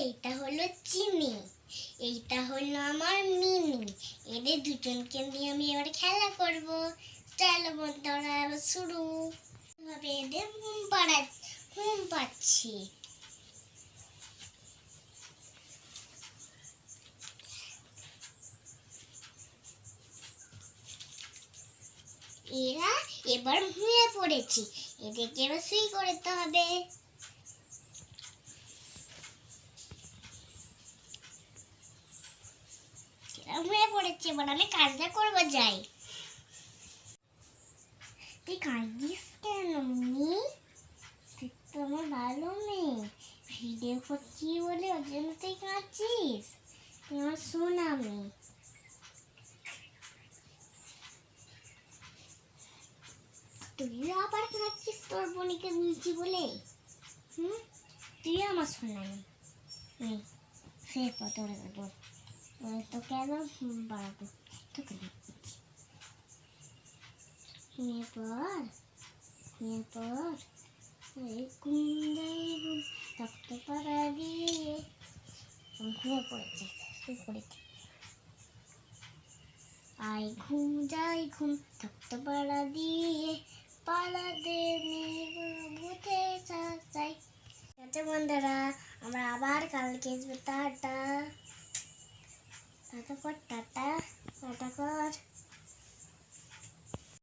এইটা হলো চিনি, এইটা হলো আমার মিনি। এদের দুজনকে নিয়ে আমি এবার খেলা করব। চলো বন্ধুরা, এবার শুরু হবে। এদের ঘুম পাচ্ছি। এরা এবার ঘুমিয়ে পড়েছি, এদেরকে এবার শুই করতে হবে। ঘুমিয়ে পড়েছি, এবার আমি কাজটা করবো, যাই। তুই কাঁদিস কেন মিনি? তুই তো আমার ভালো মেয়ে, ভিডিও করছি বলে ওর জন্য তুই কাঁদছিস? তুই আমার শোনা মেয়ে। তুই আবার কাঁদছিস তোর বোনকে নিয়েছি বলে? তুই আমার শোনা নেই, সে তোরে তোকে একদম বাড়াবো তোকে। এরপর থাকতে পারা দিয়ে ঘুমিয়ে পড়েছে, শুয়ে পড়েছে। আই ঘুম যাই ঘুম থাকতে পারা দিয়ে পালাতে বুঝে যাই। আচ্ছা বন্ধুরা, আমরা আবার কালকে আসবো। টাটা টাটা কর, টাটা টাটা কর।